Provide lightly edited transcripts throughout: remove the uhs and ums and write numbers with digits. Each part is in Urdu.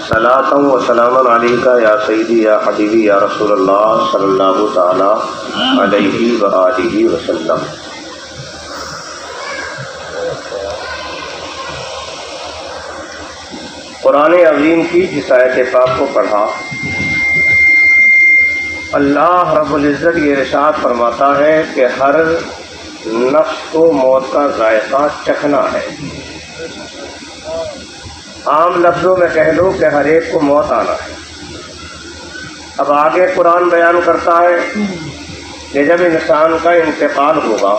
صلاۃ و سلام علیکہ یا سیدی یا حبیبی یا رسول اللہ صلی اللہ تعالی علیہ وآلہ وسلم۔ قرآن عظیم کی جس آیت پاک کو پڑھا، اللہ رب العزت یہ ارشاد فرماتا ہے کہ ہر نفس کو موت کا ذائقہ چکھنا ہے۔ عام لفظوں میں کہہ لو کہ ہر ایک کو موت آنا ہے۔ اب آگے قرآن بیان کرتا ہے کہ جب انسان کا انتقال ہوگا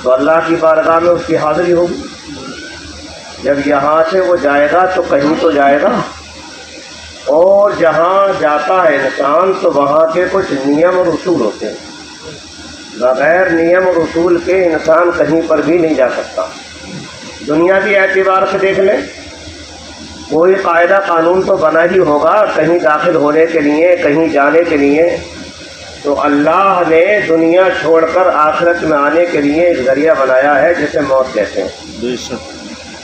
تو اللہ کی بارگاہ میں اس کی حاضری ہوگی۔ جب یہاں سے وہ جائے گا تو کہیں تو جائے گا، اور جہاں جاتا ہے انسان تو وہاں کے کچھ نیم اور اصول ہوتے ہیں۔ بغیر نیم اور اصول کے انسان کہیں پر بھی نہیں جا سکتا۔ دنیاوی اعتبار سے دیکھ لیں، کوئی قاعدہ قانون تو بنا ہی ہوگا کہیں داخل ہونے کے لیے، کہیں جانے کے لیے۔ تو اللہ نے دنیا چھوڑ کر آخرت میں آنے کے لیے ایک ذریعہ بنایا ہے جسے موت کہتے ہیں،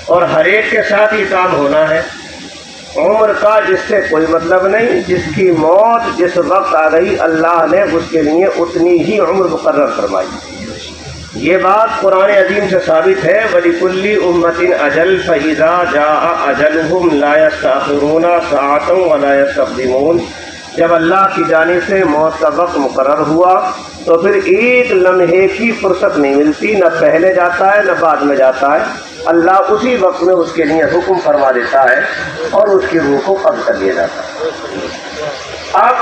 اور ہر ایک کے ساتھ یہ کام ہونا ہے۔ عمر کا جس سے کوئی مطلب نہیں، جس کی موت جس وقت آ گئی اللہ نے اس کے لیے اتنی ہی عمر مقرر فرمائی۔ یہ بات قرآن عظیم سے ثابت ہے، وَلِكُلِّ أُمَّةٍ أَجَلٌ فَإِذَا جَاءَ أَجَلُهُمْ لَا يَسْتَأْخِرُونَ سَاعَةً وَلَا يَسْتَقْدِمُونَ۔ جب اللہ کی جانب سے موت کا وقت مقرر ہوا تو پھر ایک لمحے کی فرصت نہیں ملتی، نہ پہلے جاتا ہے نہ بعد میں جاتا ہے۔ اللہ اسی وقت میں اس کے لیے حکم فرما دیتا ہے اور اس کی روح کو قبض کر لیا جاتا ہے۔ اب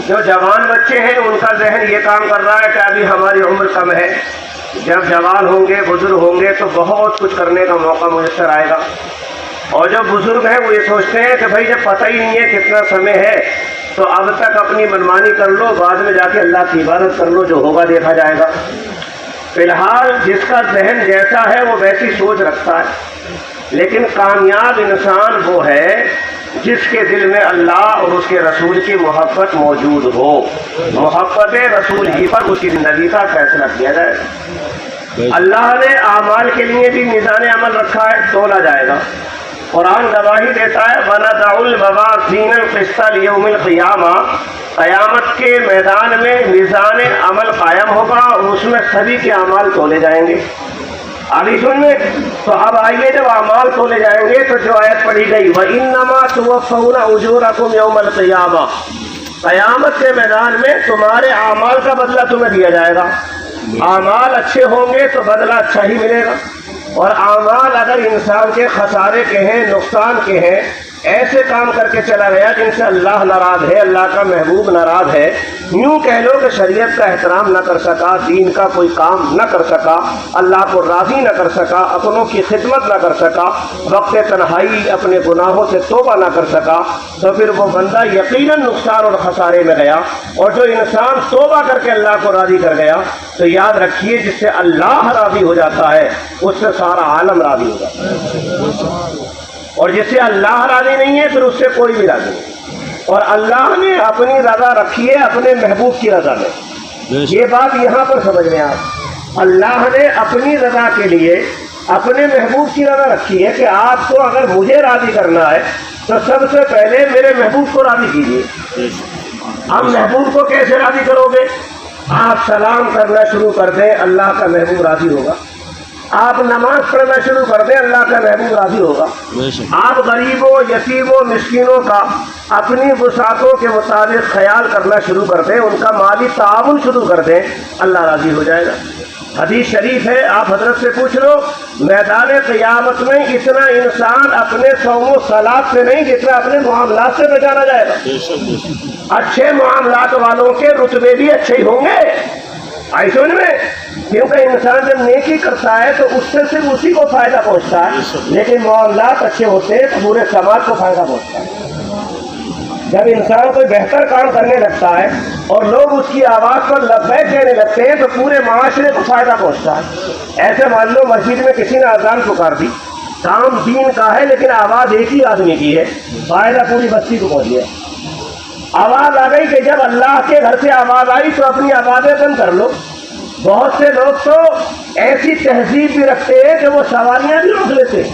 جو جوان بچے ہیں ان کا ذہن یہ کام کر رہا ہے کہ ابھی ہماری عمر کم ہے، جب جوان ہوں گے بزرگ ہوں گے تو بہت کچھ کرنے کا موقع میسر آئے گا۔ اور جو بزرگ ہیں وہ یہ سوچتے ہیں کہ بھائی جب پتہ ہی نہیں ہے کتنا سمے ہے تو اب تک اپنی منمانی کر لو، بعد میں جا کے اللہ کی عبادت کر لو، جو ہوگا دیکھا جائے گا۔ فی الحال جس کا ذہن جیسا ہے وہ ویسی سوچ رکھتا ہے، لیکن کامیاب انسان وہ ہے جس کے دل میں اللہ اور اس کے رسول کی محبت موجود ہو۔ محبت رسول ہی پر اس کی زندگی کا فیصلہ کیا جائے۔ اللہ نے اعمال کے لیے بھی میزان عمل رکھا ہے، تولا جائے گا۔ قرآن گواہی دیتا ہے وَنَضَعُ الْمَوَازِينَ الْقِسْطَ لِيَوْمِ الْقِيَامَةِ، قیامت کے میدان میں میزان عمل قائم ہوگا اور اس میں سبھی کے اعمال تولے جائیں گے۔ ابھی سن لیں تو اب آئیے، جب اعمال تولے جائیں گے تو جو آیت پڑھی گئی وَإِنَّمَا تُوَفَّوْنَ أُجُورَكُمْ يَوْمَ الْقِيَامَةِ، قیامت کے میدان میں تمہارے اعمال کا بدلہ تمہیں دیا جائے گا۔ اعمال اچھے ہوں گے تو بدلہ اچھا ہی ملے گا، اور اعمال اگر انسان کے خسارے کے ہیں، نقصان کے ہیں، ایسے کام کر کے چلا گیا جن سے اللہ ناراض ہے، اللہ کا محبوب ناراض ہے، یوں کہہ لو کہ شریعت کا احترام نہ کر سکا، دین کا کوئی کام نہ کر سکا، اللہ کو راضی نہ کر سکا، اپنوں کی خدمت نہ کر سکا، وقت تنہائی اپنے گناہوں سے توبہ نہ کر سکا، تو پھر وہ بندہ یقیناً نقصان اور خسارے میں گیا۔ اور جو انسان توبہ کر کے اللہ کو راضی کر گیا تو یاد رکھیے جس سے اللہ راضی ہو جاتا ہے اس سے سارا عالم راضی ہو جاتا ہے، اور جس سے اللہ راضی نہیں ہے پھر اس سے کوئی بھی راضی نہیں۔ اور اللہ نے اپنی رضا رکھی ہے اپنے محبوب کی رضا میں۔ یہ بات یہاں پر سمجھ لیں آپ، اللہ نے اپنی رضا کے لیے اپنے محبوب کی رضا رکھی ہے کہ آپ کو اگر مجھے راضی کرنا ہے تو سب سے پہلے میرے محبوب کو راضی کیجیے۔ آپ محبوب کو کیسے راضی کرو گے؟ آپ سلام کرنا شروع کر دیں، اللہ کا محبوب راضی ہوگا۔ آپ نماز پڑھنا شروع کر دیں، اللہ کا محبوب راضی ہوگا۔ آپ غریبوں، یتیموں، مسکینوں کا اپنی وسعتوں کے مطابق خیال کرنا شروع کر دیں، ان کا مالی تعاون شروع کر دیں، اللہ راضی ہو جائے گا۔ حدیث شریف ہے، آپ حضرت سے پوچھ لو، میدان قیامت میں اتنا انسان اپنے صوم و صلات سے نہیں جتنا اپنے معاملات سے بچانا جائے گا۔ اچھے معاملات والوں کے رتبے بھی اچھے ہی ہوں گے، ایسے میں، کیونکہ انسان جب نیکی کرتا ہے تو اس سے صرف اسی کو فائدہ پہنچتا ہے، لیکن معاملات اچھے ہوتے ہیں تو پورے سماج کو فائدہ پہنچتا ہے۔ جب انسان کوئی بہتر کام کرنے لگتا ہے اور لوگ اس کی آواز پر لبیک کہنے لگتے ہیں تو پورے معاشرے کو فائدہ پہنچتا ہے۔ ایسے مان لو مسجد میں کسی نے اذان پکار دی، کام دین کا ہے لیکن آواز ایک ہی آدمی کی ہے، فائدہ پوری بستی کو پہنچ گیا۔ آواز آ گئی کہ جب اللہ کے گھر سے آواز آئی تو اپنی آوازیں بند کر لو۔ بہت سے لوگ تو ایسی تہذیب بھی رکھتے ہیں کہ وہ سواریاں بھی روک لیتے ہیں،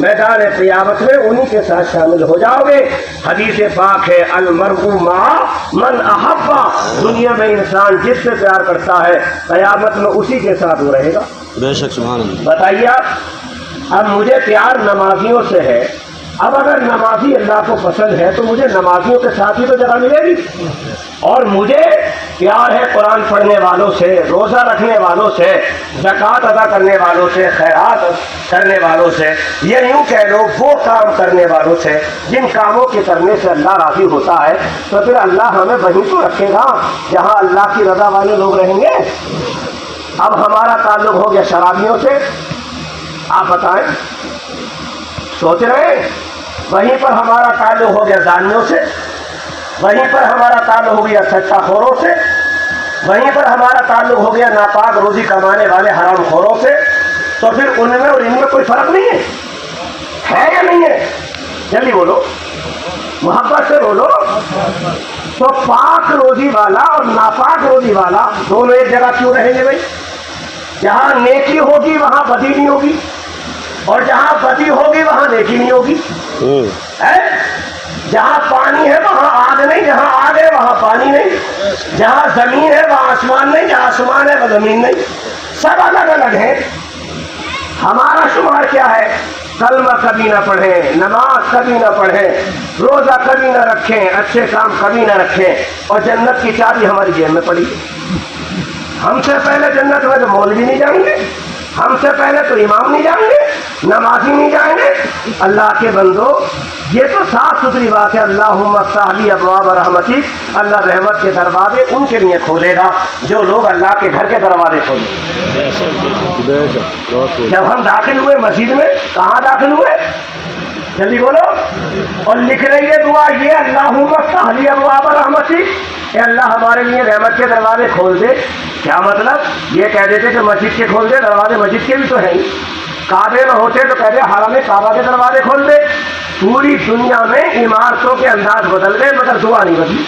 میدان قیامت میں انہی کے ساتھ شامل ہو جاؤ گے۔ حدیث پاک ہے المرء مع من احب، دنیا میں انسان جس سے پیار کرتا ہے قیامت میں اسی کے ساتھ وہ رہے گا۔ بے شک سبحان اللہ۔ بتائیے آپ، اب مجھے پیار نمازیوں سے ہے، اب اگر نمازی اللہ کو پسند ہے تو مجھے نمازیوں کے ساتھ ہی تو جگہ ملے گی، اور مجھے پیار ہے قرآن پڑھنے والوں سے، روزہ رکھنے والوں سے، زکوٰۃ ادا کرنے والوں سے، خیرات کرنے والوں سے، یا یوں کہہ لو وہ کام کرنے والوں سے جن کاموں کے کرنے سے اللہ راضی ہوتا ہے، تو پھر اللہ ہمیں وہیں تو رکھے گا جہاں اللہ کی رضا والے لوگ رہیں گے۔ اب ہمارا تعلق ہو گیا شرابیوں سے، آپ بتائیں، سوچ رہے ہیں؟ وہیں پر ہمارا تعلق ہو گیا زانیوں سے، وہیں پر ہمارا تعلق ہو گیا سچا خوروں سے، وہیں پر ہمارا تعلق ہو گیا ناپاک روزی کمانے والے حرام خوروں سے، تو پھر ان میں اور ان میں کوئی فرق نہیں ہے یا نہیں ہے؟ جلدی بولو، محبت سے بولو۔ تو پاک روزی والا اور ناپاک روزی والا دونوں ایک جگہ کیوں رہیں گے بھائی؟ جہاں نیکی ہوگی وہاں بدی نہیں ہوگی، اور جہاں بدی ہوگی وہاں نیکی نہیں ہوگی۔ جہاں پانی ہے وہاں آگ نہیں، جہاں آگ ہے وہاں پانی نہیں، جہاں زمین ہے وہاں آسمان نہیں، جہاں آسمان ہے وہ زمین نہیں، سب الگ الگ ہیں۔ ہمارا شمار کیا ہے؟ کلمہ کبھی نہ پڑھیں، نماز کبھی نہ پڑھیں، روزہ کبھی نہ رکھیں، اچھے کام کبھی نہ رکھیں، اور جنت کی چابی ہماری جیب میں پڑی۔ ہم سے پہلے جنت میں تو مولوی نہیں جائیں گے، ہم سے پہلے تو امام نہیں جائیں گے، نمازی نہیں جائیں گے۔ اللہ کے بندو، یہ تو صاف ستھری بات ہے۔ اللہم افتح لی ابواب رحمتک، اللہ رحمت کے دروازے ان کے لیے کھولے گا جو لوگ اللہ کے گھر کے دروازے کھولیں۔ جب ہم داخل ہوئے مسجد میں، کہاں داخل ہوئے؟ جلدی بولو۔ اور لکھ رہی ہے دعا یہ، اللہم افتح لی ابواب رحمتک، اے اللہ ہمارے لیے رحمت کے دروازے کھول دے۔ کیا مطلب؟ یہ کہہ دیتے کہ مسجد کے کھول دے، دروازے مسجد کے بھی تو ہیں، کعبے میں ہوتے تو کہتے حرم کعبہ کے دروازے کھول دے۔ پوری دنیا میں عمارتوں کے انداز بدل گئے مگر دعا نہیں بدلی۔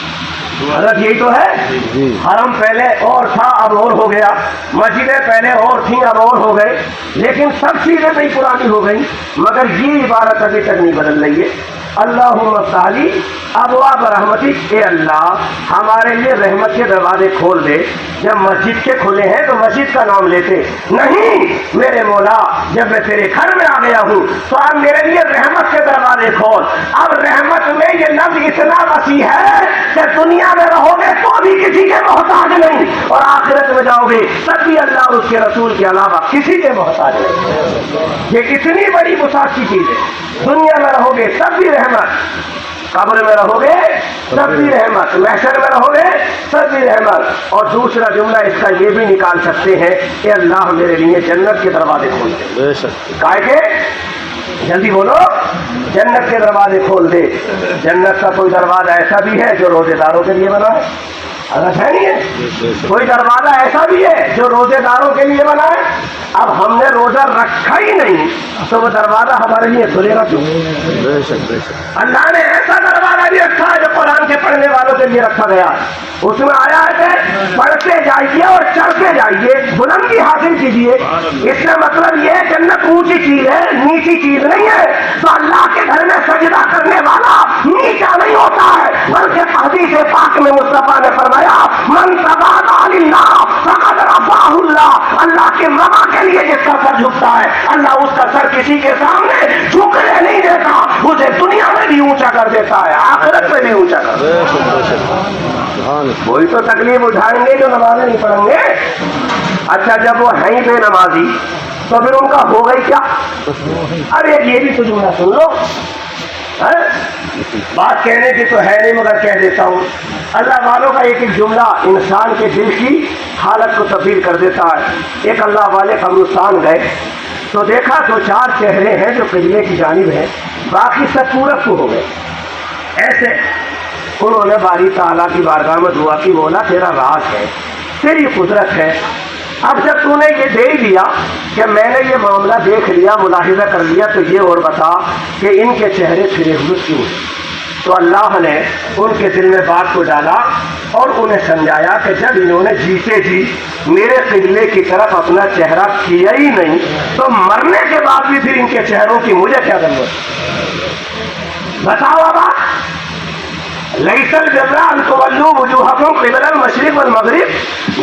حضرت یہی تو ہے، حرم پہلے اور تھا اب اور ہو گیا، مسجدیں پہلے اور تھیں اب اور ہو گئے، لیکن سب چیزیں نئی پرانی ہو گئی، مگر یہ عبارت ابھی تک نہیں بدل رہی ہے۔ اللہم افتح لی ابواب رحمتک، اے اللہ ہمارے لیے رحمت کے دروازے کھول دے۔ جب مسجد کے کھلے ہیں تو مسجد کا نام لیتے نہیں، میرے مولا جب میں تیرے گھر میں آ گیا ہوں تو اب میرے لیے رحمت کے دروازے کھول۔ اب رحمت میں یہ لفظ اتنا وسیع ہے کہ دنیا میں رہو گے تو بھی کسی کے محتاج نہیں، اور آخرت میں جاؤ گے تب بھی اللہ اور اس کے رسول کے علاوہ کسی کے محتاج نہیں۔ یہ اتنی بڑی وسعت کی چیز ہے۔ دنیا میں رہو گے تب بھی رحمت، قبر میں رہو گے تب بھی رحمت، محشر میں رہو گے تب بھی رحمت۔ اور دوسرا جملہ اس کا یہ بھی نکال سکتے ہیں کہ اللہ میرے لیے جنت کے دروازے کھول دے۔ کائے کہ جلدی بولو، جنت کے دروازے کھول دے۔ جنت کا کوئی دروازہ ایسا بھی ہے جو روزے داروں کے لیے بنا ہے، غلط ہے نہیں ہے؟ کوئی دروازہ ایسا بھی ہے جو روزے داروں کے لیے بنا ہے۔ اب ہم نے روزہ رکھا ہی نہیں تو وہ دروازہ ہمارے لیے کھلے گا کیوں؟ اللہ نے ایسا دروازہ بھی رکھا ہے جو قرآن کے پڑھنے والوں کے لیے رکھا گیا، اس میں آیا ہے پڑھتے جائیے اور چڑھتے جائیے، بلندی حاصل کیجیے۔ اس کا مطلب یہ ہے جنت اونچی چیز ہے، نیچی چیز نہیں ہے۔ تو اللہ کے گھر میں سجدہ کرنے والا نیچا نہیں ہوتا ہے، بلکہ حدیث پاک میں مصطفیٰ نے فرمایا من تواضع للہ فقد رفعہ اللہ، اللہ کے رضا کے لیے جس کا سر جھکتا ہے اللہ اس کا سر کسی کے سامنے جھکنے نہیں دیتا، اسے دنیا میں بھی اونچا کر دیتا ہے، آخرت میں بھی اونچا کر دیتا ہے۔ وہی تو تکلیف اٹھائیں گے جو نمازیں نہیں پڑھیں گے۔ اچھا جب وہ ہیں بے نمازی تو پھر ان کا ہو گئی کیا؟ ارے یہ بھی تو جملہ سن لو، بات کہنے کی تو ہے نہیں مگر کہہ دیتا ہوں۔ اللہ والوں کا ایک ایک جملہ انسان کے دل کی حالت کو تبدیل کر دیتا ہے۔ ایک اللہ والے قبرستان گئے تو دیکھا تو 4 چہرے ہیں جو قبلے کی جانب ہیں، باقی سب پورب کو ہو گئے۔ ایسے انہوں نے باری تعالیٰ کی بارگاہ میں دعا کی، مولا تیرا راز ہے، تیری قدرت ہے، اب جب تو نے یہ دے دیا کہ میں نے یہ معاملہ دیکھ لیا، ملاحظہ کر لیا، تو یہ اور بتا کہ ان کے چہرے پھرے ہوئے کیوں؟ تو اللہ نے ان کے دل میں بات کو ڈالا اور انہیں سمجھایا کہ جب انہوں نے جیتے جی میرے قبلے کی طرف اپنا چہرہ کیا ہی نہیں تو مرنے کے بعد بھی پھر ان کے چہروں کی مجھے کیا ضرورت؟ بتاؤ ابا، لیس البر ان تولوا وجوہکم قبل المشرق والمغرب،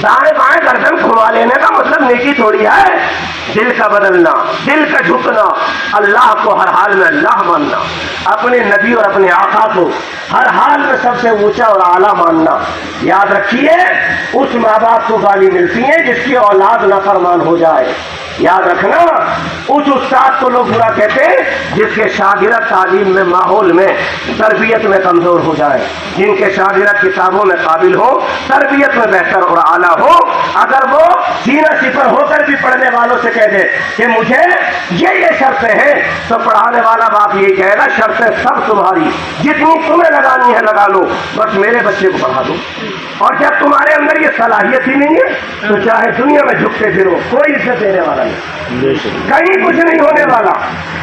دائیں بائیں گردن گھما لینے کا مطلب نیکی تھوڑی ہے، دل کا بدلنا، دل کا جھکنا، اللہ کو ہر حال میں اللہ ماننا، اپنے نبی اور اپنے آقا کو ہر حال میں سب سے اونچا اور اعلیٰ ماننا۔ یاد رکھیے اس ماں باپ کو گالی ملتی ہے جس کی اولاد نافرمان ہو جائے، یاد رکھنا اس استاد کو لوگ برا کہتے ہیں جس کے شاگرد تعلیم میں، ماحول میں، تربیت میں کمزور ہو جائے، جن کے شاگرد کتابوں میں قابل ہو، تربیت میں بہتر اور اعلیٰ ہو، اگر وہ سینہ سپر ہو کر بھی پڑھنے والوں سے کہہ دے کہ مجھے یہ شرطیں ہیں، تو پڑھانے والا باپ یہی کہے گا شرطیں سب تمہاری، جتنی تمہیں لگانی ہے لگا لو، بس میرے بچے کو پڑھا دو۔ اور جب تمہارے اندر یہ صلاحیت ہی نہیں ہے تو چاہے دنیا میں جھکتے پھرو، کوئی عزت دینے والا نہیں، کہیں کچھ نہیں ہونے والا۔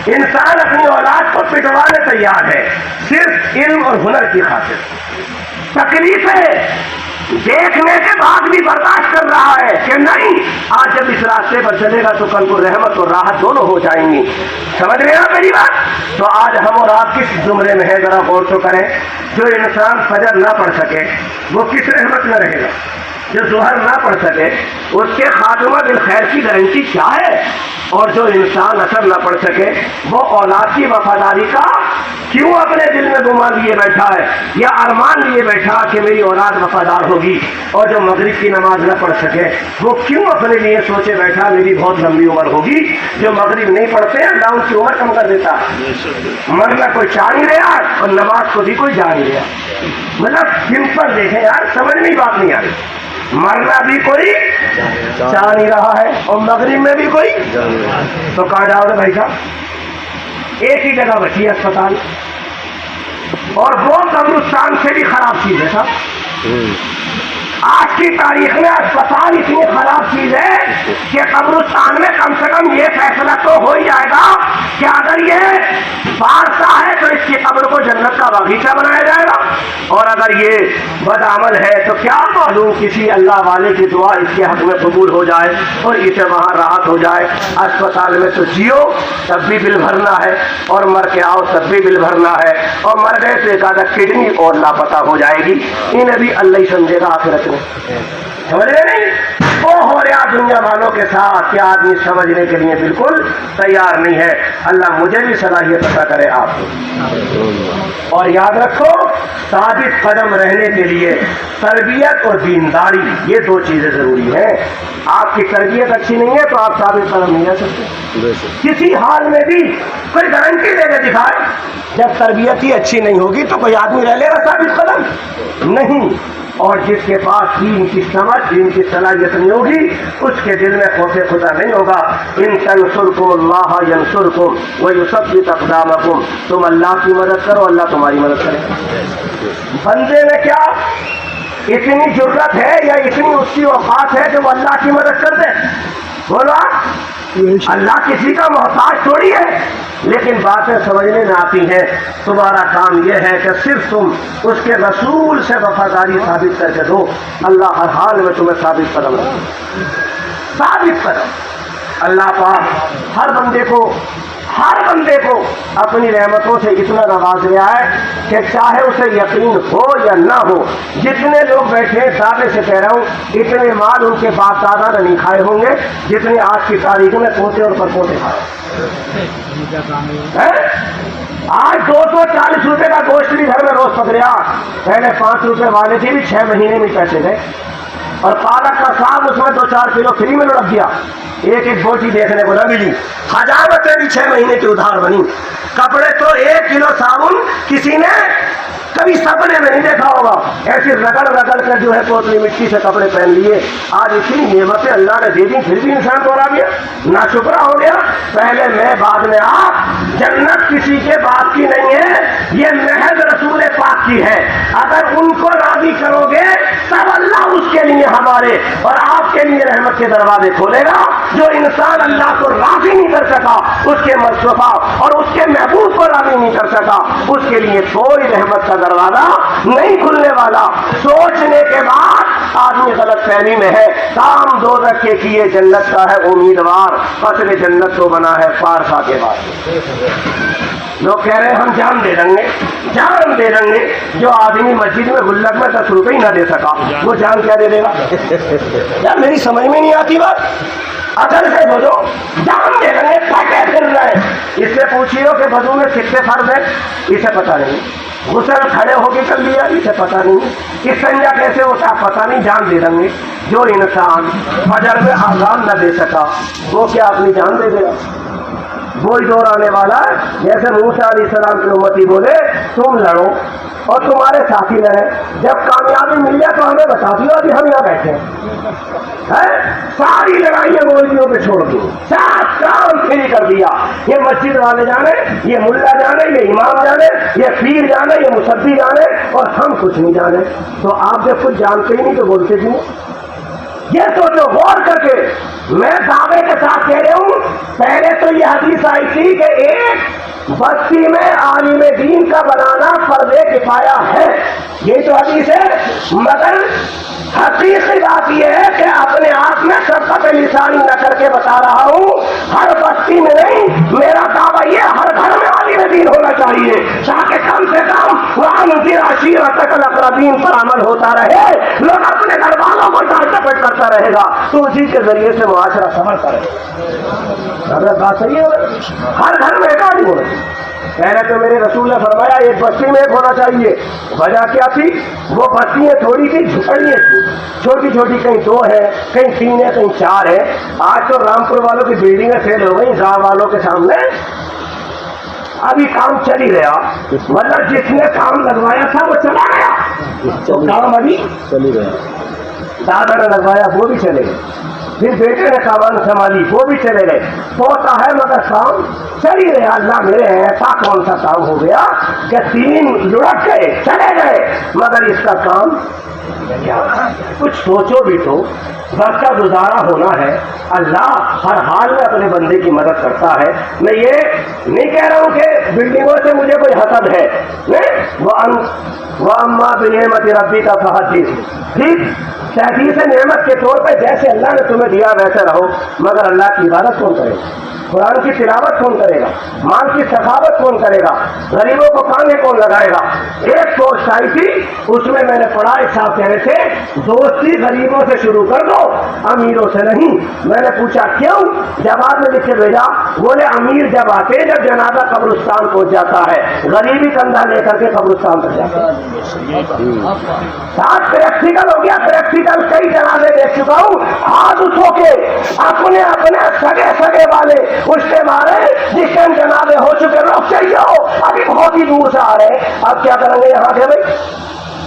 انسان اپنی اولاد کو پٹوانے تیار ہے صرف علم اور ہنر کی خاطر، تکلیفیں دیکھنے کے بعد بھی برداشت کر رہا ہے کہ نہیں آج جب اس راستے پر چلے گا تو کل کو رحمت اور راحت دونوں ہو جائیں گی۔ سمجھ رہے ہیں میری بات؟ تو آج ہم اور آپ کس زمرے میں ہے ذرا غور تو کریں۔ جو انسان فجر نہ پڑھ سکے وہ کس رحمت میں رہے گا؟ جو ظہر نہ پڑھ سکے اس کے خاتمہ بالخیر کی گارنٹی کیا ہے؟ اور جو انسان اثر نہ پڑھ سکے وہ اولاد کی وفاداری کا کیوں اپنے دل میں گمان لیے بیٹھا ہے یا ارمان لیے بیٹھا کہ میری اولاد وفادار ہوگی؟ اور جو مغرب کی نماز نہ پڑھ سکے وہ کیوں اپنے لیے سوچے بیٹھا میری بہت لمبی عمر ہوگی؟ جو مغرب نہیں پڑھتے اللہ ان کی عمر کم کر دیتا، مرنا کوئی چاہ نہیں رہا اور نماز کو بھی کوئی جا نہیں رہا۔ مطلب سمپل دیکھیں یار، سمجھ میں بات نہیں آ رہی، مرنا بھی کوئی چاہ نہیں رہا ہے اور مغرب میں بھی کوئی، تو کہاں جاؤ گے بھائی صاحب؟ ایک ہی جگہ بچی ہے اسپتال، اور وہ قبرستان سے بھی خراب چیز ہے صاحب۔ آج کی تاریخ میں اسپتال اتنی خراب چیز ہے کہ قبرستان میں کم سے کم یہ فیصلہ تو ہو ہی جائے گا کہ اگر یہ بادشاہ ہے تو اس کی قبر کو جنت کا باغیچہ بنایا جائے گا، اور اگر یہ بدعمل ہے تو کیا معلوم کسی اللہ والے کی دعا اس کے حق میں قبول ہو جائے اور اسے وہاں راحت ہو جائے۔ اسپتال میں تو جیو تب بھی بل بھرنا ہے اور مر کے آؤ تب بھی بل بھرنا ہے، اور مر گئے تو ایک آدھا کڈنی اور لاپتہ ہو جائے گی، انہیں بھی اللہ ہی سمجھے گا آخرت میں۔ سمجھ رہے نہیں؟ وہ ہو رہا دنیا والوں کے ساتھ کہ آدمی سمجھنے کے لیے بالکل تیار نہیں ہے۔ اللہ مجھے بھی صلاحیت عطا کرے آپ کو۔ اور یاد رکھو ثابت قدم رہنے کے لیے تربیت اور دینداری یہ دو چیزیں ضروری ہیں۔ آپ کی تربیت اچھی نہیں ہے تو آپ ثابت قدم نہیں رہ سکتے کسی حال میں بھی۔ کوئی گارنٹی دے کے دکھائے، جب تربیت ہی اچھی نہیں ہوگی تو کوئی آدمی رہ لے گا ثابت قدم؟ نہیں۔ اور جس کے پاس دین کی سمجھ، دین کی صلاحیت نہیں ہوگی اس کے دل میں خوف خدا نہیں ہوگا۔ ان تنصرکم اللہ ینصرکم ویثبت اقدامکم، تم اللہ کی مدد کرو اللہ تمہاری مدد کرے۔ بندے میں کیا اتنی جرت ہے یا اتنی اس کی اوقات ہے کہ وہ اللہ کی مدد کر دے؟ بولا اللہ کسی کا محتاج تھوڑی ہے، لیکن باتیں سمجھنے میں آتی ہیں۔ تمہارا کام یہ ہے کہ صرف تم اس کے رسول سے وفاداری ثابت کر کے دو، اللہ ہر حال میں تمہیں ثابت قدم رکھے، ثابت قدم۔ اللہ پاک ہر بندے کو اپنی رحمتوں سے اتنا نواز رہا ہے کہ چاہے اسے یقین ہو یا نہ ہو، جتنے لوگ بیٹھے دعوے سے کہہ رہا ہوں اتنے مال ان کے باپ دادا نے نہیں کھائے ہوں گے جتنے آج کی تاریخ میں پوتے اور پرپوتے کھائے۔ آج 240 روپے کا گوشت بھی گھر میں روز پکڑیا، پہلے 5 روپے والے تھے بھی 6 مہینے میں پیسے گئے، اور پالک کا ساگ اس میں 2-4 کلو فری میں لڑک دیا، ایک بوٹی دیکھنے کو نہ ملی، حجامتیں بھی 6 مہینے کی ادھار بنی، کپڑے تو 1 کلو صابن کسی نے کبھی سپنے میں نہیں دیکھا ہوگا، ایسے رگڑ کر جو ہے پوتلی مٹی سے کپڑے پہن لیے۔ آج اتنی نعمتیں اللہ نے دے دی پھر بھی انسان دوہرا گیا، ناشکرا ہو گیا۔ پہلے میں بعد میں آپ، جنت کسی کے باپ کی نہیں ہے، یہ محض رسول پاک کی ہے۔ اگر ان کو راضی کرو گے تب اللہ اس کے لیے ہمارے اور آپ کے لیے رحمت کے دروازے کھولے گا۔ جو انسان اللہ کو راضی نہیں کر سکا، اس کے مصطفیٰ اور اس کے محبوب کو راضی نہیں کر سکا، اس کے لیے کوئی رحمت کا دروازہ دروازہ نہیں کھلنے والا. سوچنے کے بعد آدمی غلط فہمی میں ہے. کام دوزخ کے کیے جنت کا ہے امیدوار, فصل جنت تو بنا ہے پارسا کے بعد. لوگ کہہ رہے ہیں ہم جان دے دیں گے, جان دے دیں گے. جو آدمی مسجد میں گلک میں 10 روپے ہی نہ دے سکا وہ جان کیا دے گا؟ یار میری سمجھ میں نہیں آتی بات. اصل سے بولو جان دے دیں گے پھٹے پھر رہے. اس سے پوچھیے کہ وضو میں کتنے فرض ہیں, اسے پتہ نہیں. غسل کھڑے ہو کے کر لیا, اسے پتہ نہیں. استنجا کیسے ہوتا پتہ نہیں. جان دے دیں گے. جو انسان فجر میں آزان نہ دے سکا وہ کیا اپنی جان دے دے گا؟ وہی دور آنے والا ہے جیسے موسیٰ علیہ السلام کی امتی بولے تم لڑو اور تمہارے ساتھی لڑے. جب کامیابی مل جائے تو ہمیں بتا دیا کہ ہم یہاں بیٹھے ہیں. ساری لڑائیاں مولویوں پہ چھوڑ دی, سات کام فری کر دیا. یہ مسجد والے جانے, یہ ملا جانے, یہ امام جانے, یہ پیر جانے, یہ مصدی جانے, اور ہم کچھ نہیں جانے. تو آپ جب کچھ جانتے ہی نہیں تو بولتے کیوں؟ یہ سوچو غور کر کے. میں دعوے کے ساتھ کہہ رہا ہوں, پہلے تو یہ حدیث آئی تھی کہ ایک بستی میں عالم دین کا بنانا فرض کفایہ ہے. یہ تو حدیث ہے, مگر حقیقی بات یہ ہے کہ اپنے آپ میں سبقت لسانی نہ کر کے بتا رہا ہوں. ہر بستی میں نہیں, میرا دعویٰ یہ ہر گھر میں عالم دین ہونا چاہیے تاکہ کم سے کم وَأَنذِرْ عَشِيرَتَكَ الْأَقْرَبِينَ پر عمل ہوتا رہے. لوگ اپنے گھر والوں کو ڈانٹ ڈپٹ کرتا رہے گا تو اسی کے ذریعے سے معاشرہ سنورتا رہے گا. اگر بات صحیح ہے, ہر گھر میں ایک آدمی ہونا چاہیے. کہہ رہے تو میرے رسول نے فرمایا ایک بستی میں ایک ہونا چاہیے. وجہ کیا تھی؟ وہ بستیاں تھوڑی سی جھکڑیاں تھیں, چھوٹی چھوٹی, کہیں 2 ہے, کہیں 3 ہے, کہیں 4 ہے. آج تو رامپور والوں کی بلڈنگیں فیل ہو گئی گاؤں والوں کے سامنے. ابھی کام چل ہی رہا, مطلب جس نے کام لگوایا تھا وہ چلا گیا تو کام ابھی چل ہی رہا. دادا نے لگوایا وہ بھی چلے گئے, پھر بیٹے نے سامان سنبھالی وہ بھی چلے گئے. پوتا ہے مگر کام چل ہی رہا. اللہ میرے ایسا کون سا کام ہو گیا کہ 3 لڑک گئے چلے گئے مگر اس کا کام کیا؟ کچھ سوچو بھی تو. وقت کا گزارا ہونا ہے. اللہ ہر حال میں اپنے بندے کی مدد کرتا ہے. میں یہ نہیں کہہ رہا ہوں کہ بلڈنگوں سے مجھے کوئی حسد ہے, نہیں. وہ اما بنعمت ربی کا فحدث, ٹھیک, تحدیث نعمت کے طور پہ جیسے اللہ نے تمہیں دیا ویسے رہو. مگر اللہ کی عبادت کون کرے گا؟ قرآن کی تلاوت کون کرے گا؟ مال کی سخاوت کون کرے گا؟ غریبوں کو کانے کون لگائے گا؟ ایک پوسٹ آئی تھی, اس میں نے پڑھا, ایک صاحب کہہ رہے تھے دوستی غریبوں سے شروع کر دو, امیروں سے نہیں. میں نے پوچھا کیوں؟ جواب میں لکھ کے بھیجا, بولے امیر جب آتے جب جنازہ قبرستان پہنچ جاتا ہے, غریبی کندھا لے کر کے قبرستان تک جاتا ہے. ساتھ پریکٹیکل ہو گیا. پریکٹیکل کئی جنازے دیکھ چکا ہوں, ہاتھ اٹھو کے اپنے اپنے سگے سگے والے اس کے بارے جس کے جنازے ہو چکے لوگ چاہیے ہو, ابھی بہت ہی دور سے آ رہے ہیں. اب کیا کریں گے یہاں سے بھائی؟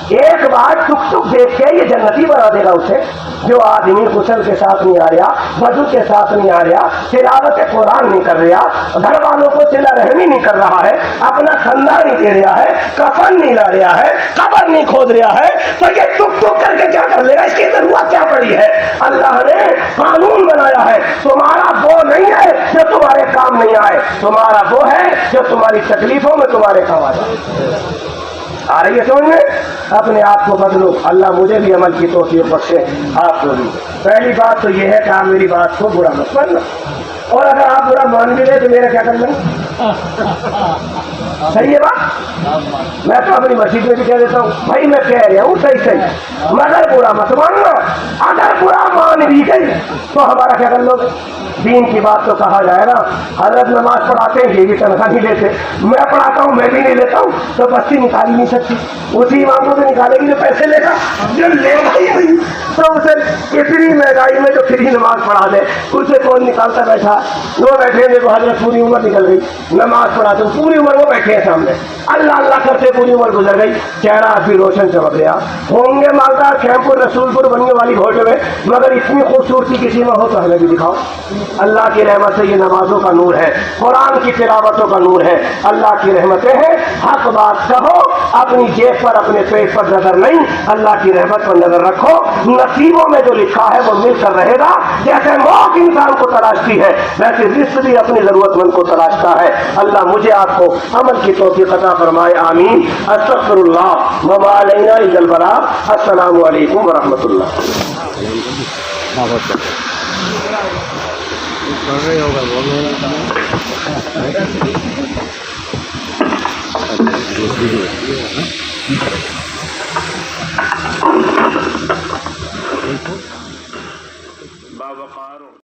ایک بار ٹک ٹک دیکھ کے یہ جنتی بنا دے گا اسے. جو آدمی غسل کے ساتھ نہیں آ رہا, وضو کے ساتھ نہیں آ رہا, تلاوت قرآن نہیں کر رہا, گھر والوں کو صلہ رحمی نہیں کر رہا ہے, اپنا خندہ نہیں دے رہا ہے, کفن نہیں لا رہا ہے, قبر نہیں کھود رہا ہے, تو یہ ٹک ٹک کر کے کیا کر لے گا؟ اس کی ضرورت کیا پڑی ہے؟ اللہ نے قانون بنایا ہے. تمہارا وہ نہیں ہے جو تمہارے کام نہیں آئے, تمہارا وہ ہے جو تمہاری تکلیفوں میں تمہارے کام آ جائے. آ رہی ہے سمجھ میں؟ اپنے آپ کو بدلو. اللہ مجھے بھی عمل کی توفیق بخشے, آپ کو بھی. پہلی بات تو یہ ہے کہ آپ میری بات کو برا مت ماننا, اور اگر آپ برا مان بھی لیں تو میرا کیا کرنا؟ صحیح ہے بات؟ میں تو اپنی مسجد میں بھی کہہ دیتا ہوں بھائی میں کہہ رہا ہوں صحیح صحیح, مگر برا مت ماننا. اگر برا مان بھی گئی تو ہمارا کیا کر لو گے؟ دین کی بات تو کہا جائے نا, حضرت نماز پڑھاتے ہیں یہ بھی تنخواہ نہیں لیتے, میں پڑھاتا ہوں میں بھی نہیں لیتا ہوں, تو بستی نکال ہی نہیں سکتی. اسی امام کو تو نکالے گی جو پیسے لے گا, جو لے گا تو اسے اتنی مہنگائی میں جو فری نماز پڑھا دے اسے کون نکالتا بیٹھا؟ وہ بیٹھے ہیں, دیکھو حضرت پوری عمر نکل گئی, نماز پڑھاتے ہیں پوری عمر, وہ بیٹھے ہیں سامنے, اللہ اللہ کرتے پوری عمر گزر گئی, چہرہ ابھی روشن چمک گیا. ہوں گے مالدار شیمپور رسول پور بننے والی بھوج میں, مگر اتنی خوبصورتی کسی میں ہو تو ہمیں بھی دکھاؤ. اللہ کی رحمت سے یہ نمازوں کا نور ہے, قرآن کی تلاوتوں کا نور ہے, اللہ کی رحمتیں ہیں. حق بات کہو, اپنی جیب پر اپنے پیٹ پر نظر نہیں, اللہ کی رحمت پر نظر رکھو. نصیبوں میں جو لکھا ہے وہ مل کر رہے گا. جیسے موت انسان کو تلاشتی ہے ویسے رزق بھی اپنی ضرورت مند کو تلاشتا ہے. اللہ مجھے آپ کو عمل عمل کی توفیق عطا فرمائے، آمین۔ استغفر اللہ وما علینا الا البلاغ۔ السلام علیکم ورحمۃ اللہ۔ پڑھ رہے ہوگا باوقار